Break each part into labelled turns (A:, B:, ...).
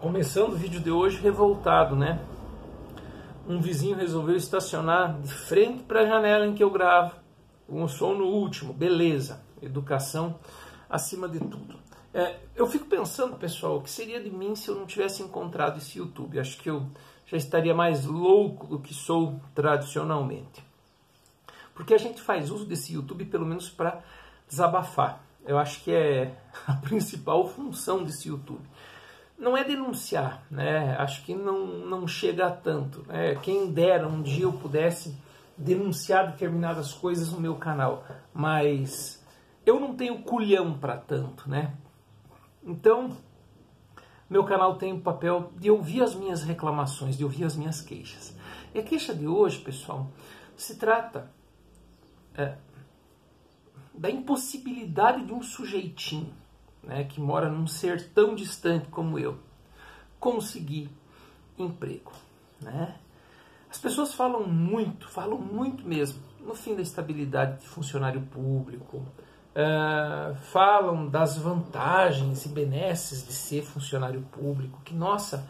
A: Começando o vídeo de hoje revoltado, né? Um vizinho resolveu estacionar de frente para a janela em que eu gravo, com o som no último, beleza, educação acima de tudo. Eu fico pensando, pessoal, o que seria de mim se eu não tivesse encontrado esse YouTube? Acho que eu já estaria mais louco do que sou tradicionalmente. Porque a gente faz uso desse YouTube pelo menos para desabafar. Eu acho que é a principal função desse YouTube. Não é denunciar, né? Acho que não chega a tanto, né? Quem dera um dia eu pudesse denunciar determinadas coisas no meu canal, mas eu não tenho culhão para tanto, né? Então, meu canal tem o papel de ouvir as minhas reclamações, de ouvir as minhas queixas. E a queixa de hoje, pessoal, se trata da impossibilidade de um sujeitinho, né, que mora num ser tão distante como eu, conseguir emprego, né? As pessoas falam muito mesmo, no fim da estabilidade de funcionário público, falam das vantagens e benesses de ser funcionário público, que nossa,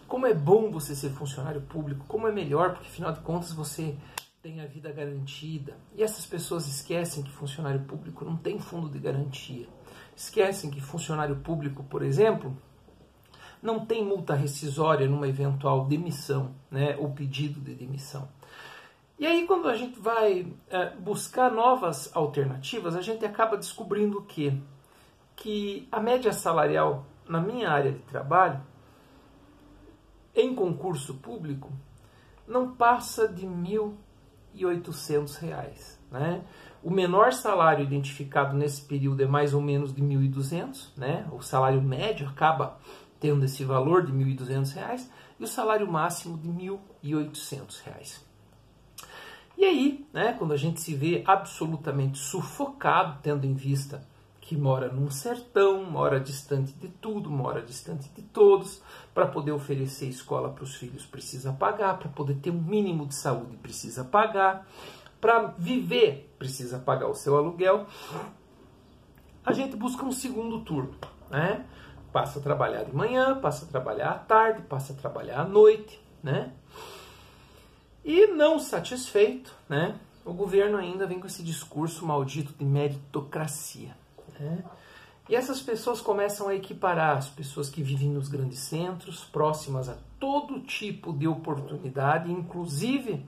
A: como é bom você ser funcionário público, como é melhor, porque afinal de contas você tem a vida garantida. E essas pessoas esquecem que funcionário público não tem fundo de garantia. Esquecem que funcionário público, por exemplo, não tem multa rescisória numa eventual demissão, né, ou pedido de demissão. E aí, quando a gente vai buscar novas alternativas, a gente acaba descobrindo o quê? Que a média salarial na minha área de trabalho, em concurso público, não passa de R$ 1.800, né? O menor salário identificado nesse período é mais ou menos de R$ 1.200, né? O salário médio acaba tendo esse valor de R$ 1.200 e o salário máximo de R$ 1.800. E aí, né, quando a gente se vê absolutamente sufocado, tendo em vista que mora num sertão, mora distante de tudo, mora distante de todos, para poder oferecer escola para os filhos precisa pagar, para poder ter um mínimo de saúde precisa pagar, para viver precisa pagar o seu aluguel, a gente busca um segundo turno, né? Passa a trabalhar de manhã, passa a trabalhar à tarde, passa a trabalhar à noite, né? E não satisfeito, né? O governo ainda vem com esse discurso maldito de meritocracia, né? E essas pessoas começam a equiparar as pessoas que vivem nos grandes centros, próximas a todo tipo de oportunidade, inclusive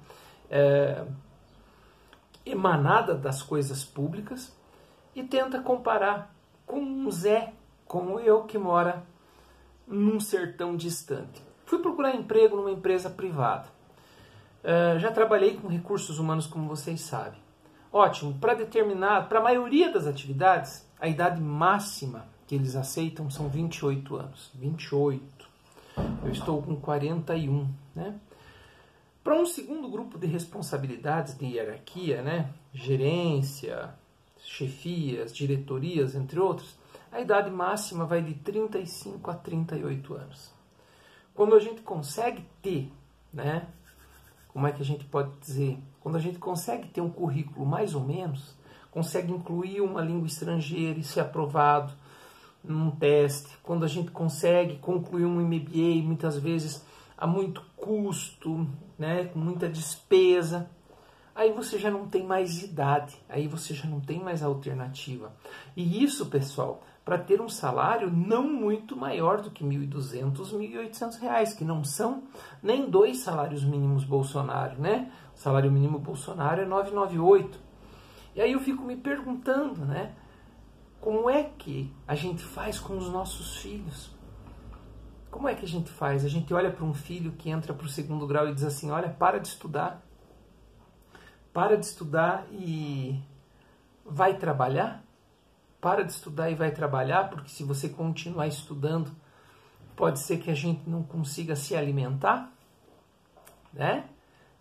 A: emanada das coisas públicas, e tenta comparar com um Zé, como eu, que mora num sertão distante. Fui procurar emprego numa empresa privada. Já trabalhei com recursos humanos, como vocês sabem. Ótimo, para a maioria das atividades, a idade máxima que eles aceitam são 28 anos. 28. Eu estou com 41, né? Para um segundo grupo de responsabilidades de hierarquia, né? Gerência, chefias, diretorias, entre outros, a idade máxima vai de 35 a 38 anos. Quando a gente consegue ter, né? Como é que a gente pode dizer? Quando a gente consegue ter um currículo mais ou menos, consegue incluir uma língua estrangeira e ser aprovado num teste, quando a gente consegue concluir um MBA, muitas vezes a muito custo, né, com muita despesa, aí você já não tem mais idade, aí você já não tem mais alternativa. E isso, pessoal, para ter um salário não muito maior do que R$ 1.200, R$ 1.800, que não são nem 2 salários mínimos Bolsonaro, né? O salário mínimo Bolsonaro é 998. E aí eu fico me perguntando, né? Como é que a gente faz com os nossos filhos? Como é que a gente faz? A gente olha para um filho que entra para o 2º grau e diz assim, olha, para de estudar e vai trabalhar? Para de estudar e vai trabalhar, porque se você continuar estudando, pode ser que a gente não consiga se alimentar, né?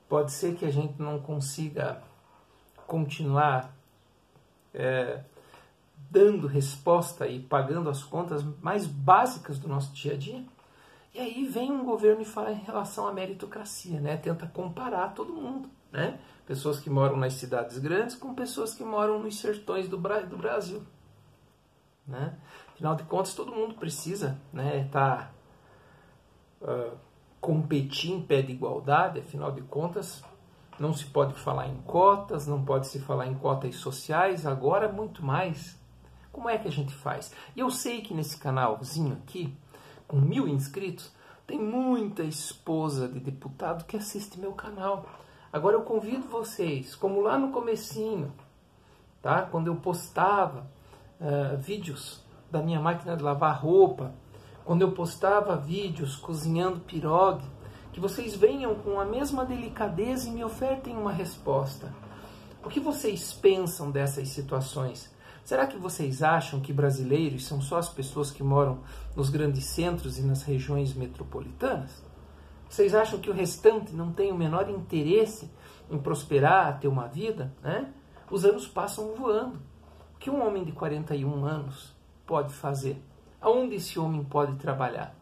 A: Pode ser que a gente não consiga continuar dando resposta e pagando as contas mais básicas do nosso dia a dia. E aí vem um governo e fala em relação à meritocracia, né? Tenta comparar todo mundo, né? Pessoas que moram nas cidades grandes com pessoas que moram nos sertões do Brasil, né? Afinal de contas, todo mundo precisa, né, tá competir em pé de igualdade, afinal de contas, não se pode falar em cotas, não pode se falar em cotas sociais, agora muito mais. Como é que a gente faz? E eu sei que nesse canalzinho aqui, com 1000 inscritos, tem muita esposa de deputado que assiste meu canal. Agora eu convido vocês, como lá no comecinho, tá? Quando eu postava vídeos da minha máquina de lavar roupa, quando eu postava vídeos cozinhando pirogue, que vocês venham com a mesma delicadeza e me ofertem uma resposta. O que vocês pensam dessas situações? Será que vocês acham que brasileiros são só as pessoas que moram nos grandes centros e nas regiões metropolitanas? Vocês acham que o restante não tem o menor interesse em prosperar, ter uma vida, né? Os anos passam voando. O que um homem de 41 anos pode fazer? Aonde esse homem pode trabalhar?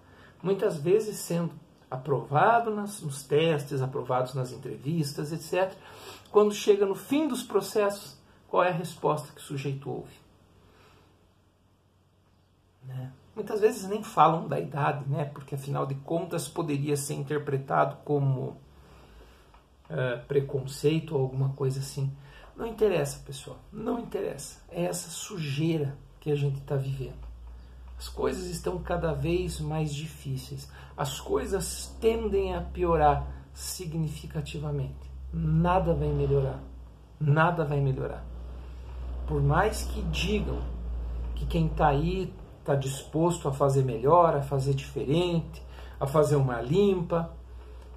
A: Muitas vezes sendo aprovado nos testes, aprovados nas entrevistas, etc. Quando chega no fim dos processos, qual é a resposta que o sujeito ouve? Né? Muitas vezes nem falam da idade, né? Porque afinal de contas poderia ser interpretado como preconceito ou alguma coisa assim. Não interessa, pessoal, não interessa. É essa sujeira que a gente está vivendo. As coisas estão cada vez mais difíceis. As coisas tendem a piorar significativamente. Nada vai melhorar. Nada vai melhorar. Por mais que digam que quem está aí está disposto a fazer melhor, a fazer diferente, a fazer uma limpa,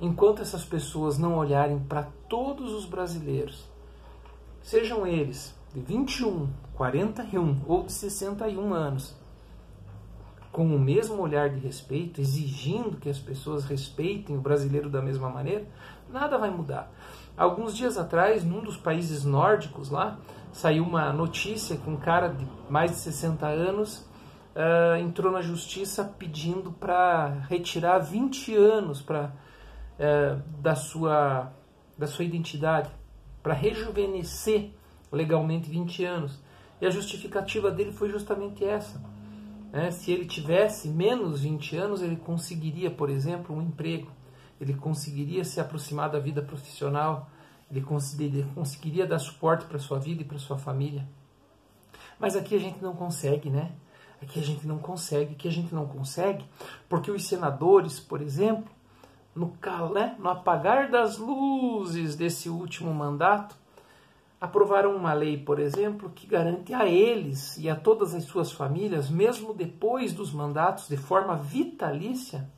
A: enquanto essas pessoas não olharem para todos os brasileiros, sejam eles de 21, 41 ou de 61 anos, com o mesmo olhar de respeito, exigindo que as pessoas respeitem o brasileiro da mesma maneira, nada vai mudar. Alguns dias atrás, num dos países nórdicos lá, saiu uma notícia que um cara de mais de 60 anos entrou na justiça pedindo para retirar 20 anos da sua identidade, para rejuvenescer legalmente 20 anos. E a justificativa dele foi justamente essa. Se ele tivesse menos 20 anos, ele conseguiria, por exemplo, um emprego, ele conseguiria se aproximar da vida profissional, ele conseguiria dar suporte para a sua vida e para a sua família. Mas aqui a gente não consegue, né? Aqui a gente não consegue, porque os senadores, por exemplo, no apagar das luzes desse último mandato, aprovaram uma lei, por exemplo, que garante a eles e a todas as suas famílias, mesmo depois dos mandatos, de forma vitalícia,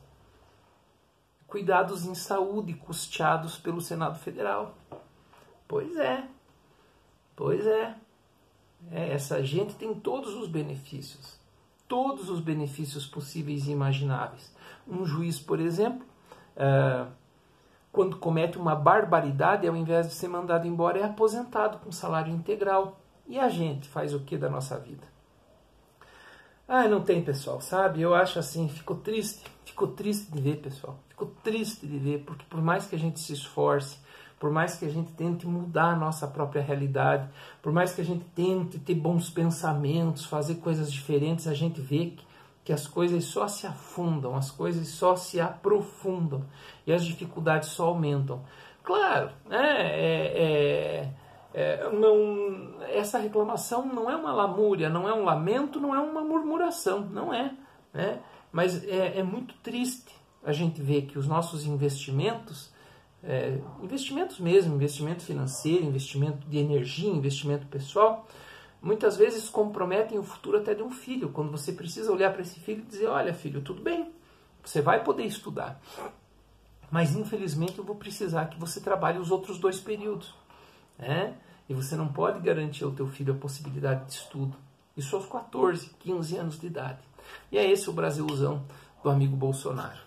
A: cuidados em saúde custeados pelo Senado Federal. Pois é. Essa gente tem todos os benefícios possíveis e imagináveis. Um juiz, por exemplo, quando comete uma barbaridade, ao invés de ser mandado embora, é aposentado com salário integral. E a gente faz o que da nossa vida? Não tem, pessoal, sabe? Eu acho assim, fico triste de ver, pessoal. Fico triste de ver, porque por mais que a gente se esforce, por mais que a gente tente mudar a nossa própria realidade, por mais que a gente tente ter bons pensamentos, fazer coisas diferentes, a gente vê que as coisas só se afundam, as coisas só se aprofundam e as dificuldades só aumentam. Claro, essa reclamação não é uma lamúria, não é um lamento, não é uma murmuração, não é. Né? Mas é muito triste a gente ver que os nossos investimentos mesmo, investimento financeiro, investimento de energia, investimento pessoal, muitas vezes comprometem o futuro até de um filho, quando você precisa olhar para esse filho e dizer, olha filho, tudo bem, você vai poder estudar, mas infelizmente eu vou precisar que você trabalhe os outros 2 períodos, né? E você não pode garantir ao teu filho a possibilidade de estudo, isso aos 14, 15 anos de idade. E é esse o Brasilzão do amigo Bolsonaro.